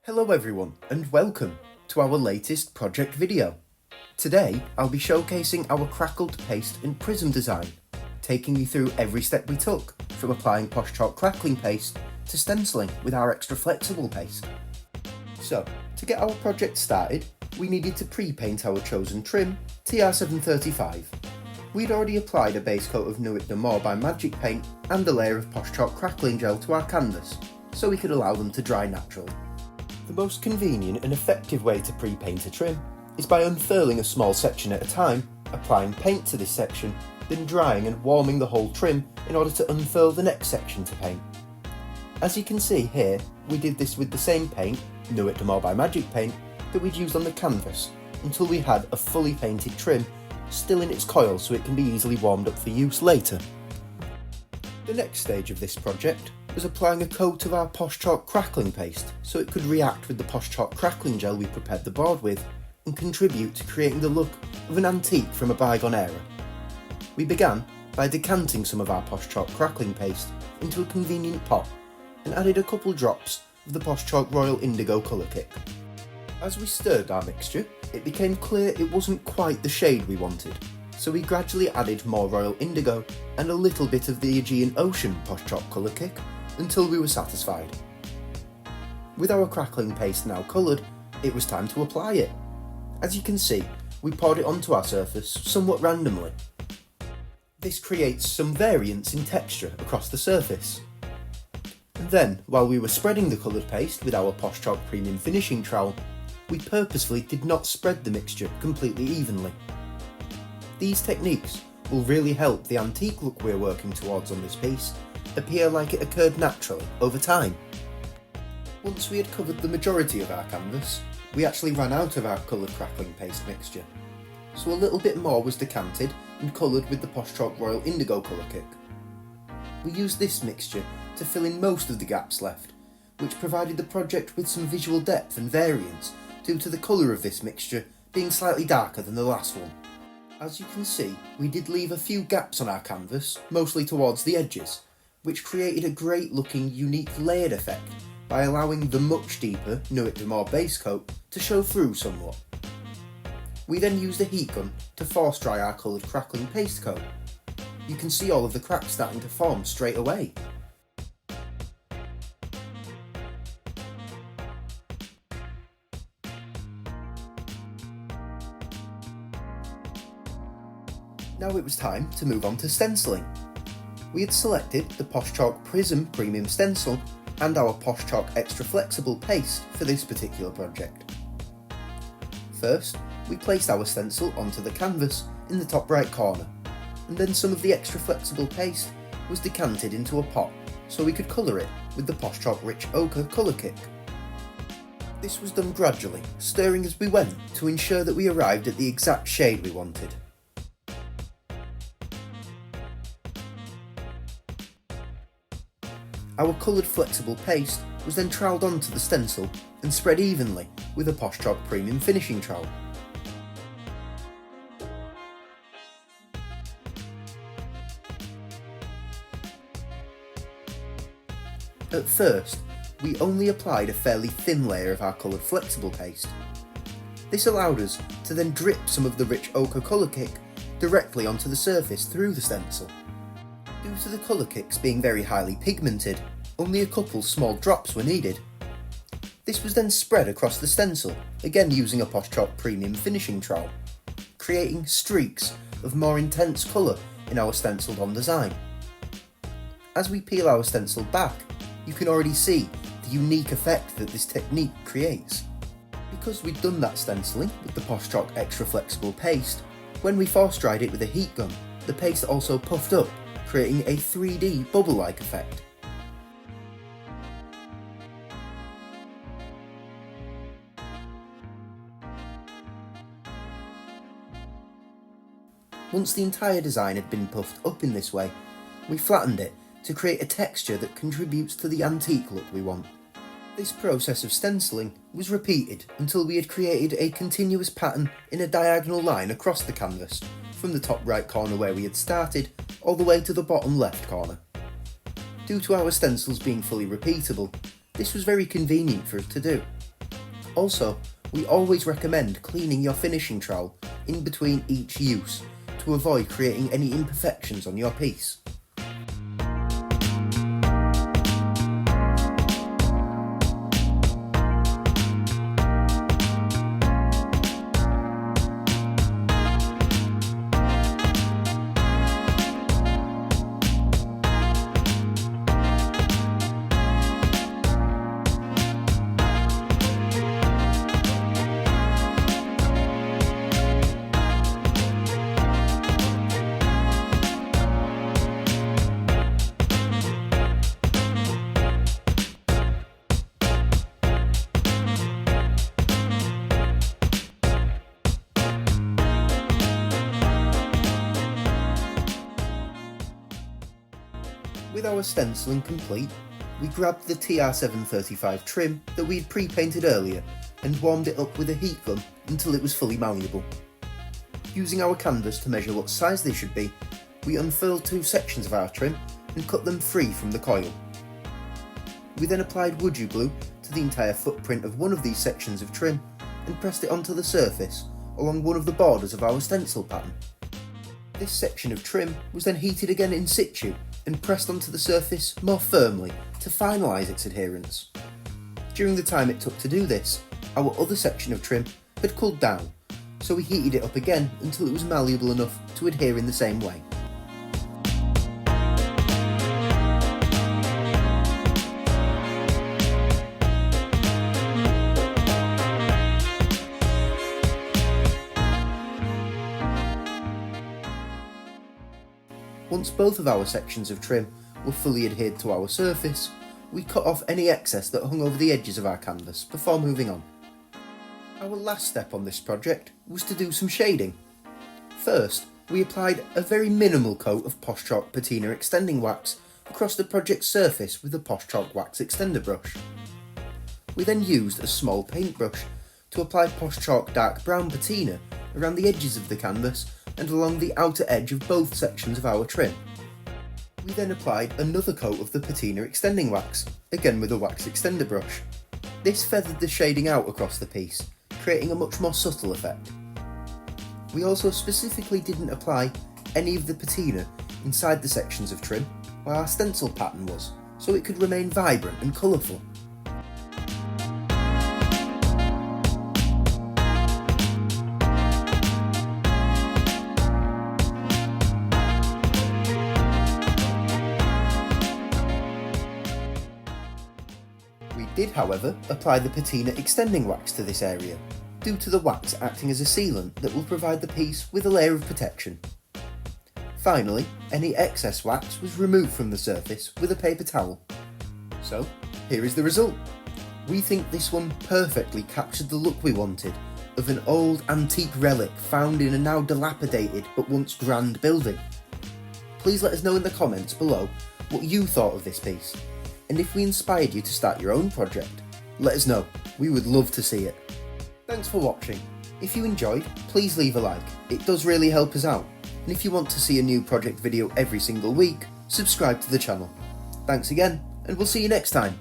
Hello everyone and welcome to our latest project video. Today I'll be showcasing our Crackled Paste and Prism design, taking you through every step we took from applying Posh Chalk crackling paste to stenciling with our extra flexible paste. So, to get our project started, we needed to pre-paint our chosen trim, TR735. We'd already applied a base coat of Nuit de More by Magic Paint and a layer of Posh Chalk crackling gel to our canvas, so we could allow them to dry naturally. The most convenient and effective way to pre-paint a trim is by unfurling a small section at a time, applying paint to this section, then drying and warming the whole trim in order to unfurl the next section to paint. As you can see here, we did this with the same paint, Nuit de More by Magic Paint, that we'd used on the canvas until we had a fully painted trim still in its coil so it can be easily warmed up for use later. The next stage of this project was applying a coat of our Posh Chalk crackling paste so it could react with the Posh Chalk crackling gel we prepared the board with and contribute to creating the look of an antique from a bygone era. We began by decanting some of our Posh Chalk crackling paste into a convenient pot and added a couple drops of the Posh Chalk Royal Indigo colour kick. As we stirred our mixture, it became clear it wasn't quite the shade we wanted, so we gradually added more Royal Indigo and a little bit of the Aegean Ocean Posh Chalk colour kick until we were satisfied. With our crackling paste now coloured, it was time to apply it. As you can see, we poured it onto our surface somewhat randomly. This creates some variance in texture across the surface. And then, while we were spreading the coloured paste with our Posh Chalk Premium Finishing Trowel, we purposefully did not spread the mixture completely evenly. These techniques will really help the antique look we're working towards on this piece appear like it occurred naturally over time. Once we had covered the majority of our canvas, we actually ran out of our coloured crackling paste mixture, so a little bit more was decanted and coloured with the Posh Chalk Royal Indigo colour kick. We used this mixture to fill in most of the gaps left, which provided the project with some visual depth and variance due to the colour of this mixture being slightly darker than the last one. As you can see, we did leave a few gaps on our canvas, mostly towards the edges, which created a great looking unique layered effect by allowing the much deeper Nuit de More base coat to show through somewhat. We then used a heat gun to force dry our coloured crackling paste coat. You can see all of the cracks starting to form straight away. Now it was time to move on to stenciling. We had selected the Posh Chalk Prism Premium Stencil and our Posh Chalk Extra Flexible Paste for this particular project. First, we placed our stencil onto the canvas in the top right corner, and then some of the extra flexible paste was decanted into a pot so we could colour it with the Posh Chalk Rich Ochre colour kick. This was done gradually, stirring as we went to ensure that we arrived at the exact shade we wanted. Our coloured flexible paste was then trowelled onto the stencil and spread evenly with a Posh Chalk Premium Finishing Trowel. At first, we only applied a fairly thin layer of our coloured flexible paste. This allowed us to then drip some of the rich ochre colour kick directly onto the surface through the stencil. Due to the colour kicks being very highly pigmented, only a couple small drops were needed. This was then spread across the stencil, again using a Posh Chalk Premium Finishing Trowel, creating streaks of more intense colour in our stenciled on design. As we peel our stencil back, you can already see the unique effect that this technique creates. Because we'd done that stenciling with the Posh Chalk Extra Flexible Paste, when we force dried it with a heat gun, the paste also puffed up, creating a 3D bubble-like effect. Once the entire design had been puffed up in this way, we flattened it to create a texture that contributes to the antique look we want. This process of stenciling was repeated until we had created a continuous pattern in a diagonal line across the canvas, from the top right corner where we had started, all the way to the bottom left corner. Due to our stencils being fully repeatable, this was very convenient for us to do. Also, we always recommend cleaning your finishing trowel in between each use to avoid creating any imperfections on your piece. With our stenciling complete, we grabbed the TR735 trim that we'd pre-painted earlier and warmed it up with a heat gun until it was fully malleable. Using our canvas to measure what size they should be, we unfurled 2 sections of our trim and cut them free from the coil. We then applied wood glue to the entire footprint of one of these sections of trim and pressed it onto the surface along one of the borders of our stencil pattern. This section of trim was then heated again in situ and pressed onto the surface more firmly to finalise its adherence. During the time it took to do this, our other section of trim had cooled down, so we heated it up again until it was malleable enough to adhere in the same way. Once both of our sections of trim were fully adhered to our surface, we cut off any excess that hung over the edges of our canvas before moving on. Our last step on this project was to do some shading. First, we applied a very minimal coat of Posh Chalk patina extending wax across the project's surface with a Posh Chalk wax extender brush. We then used a small paintbrush to apply Posh Chalk dark brown patina around the edges of the canvas and along the outer edge of both sections of our trim. We then applied another coat of the patina extending wax, again with a wax extender brush. This feathered the shading out across the piece, creating a much more subtle effect. We also specifically didn't apply any of the patina inside the sections of trim where our stencil pattern was, so it could remain vibrant and colourful. We did, however, apply the patina extending wax to this area, due to the wax acting as a sealant that will provide the piece with a layer of protection. Finally, any excess wax was removed from the surface with a paper towel. So, here is the result. We think this one perfectly captured the look we wanted, of an old antique relic found in a now dilapidated but once grand building. Please let us know in the comments below what you thought of this piece. And if we inspired you to start your own project, let us know, we would love to see it. Thanks for watching. If you enjoyed, please leave a like, it does really help us out. And if you want to see a new project video every single week, subscribe to the channel. Thanks again, and we'll see you next time.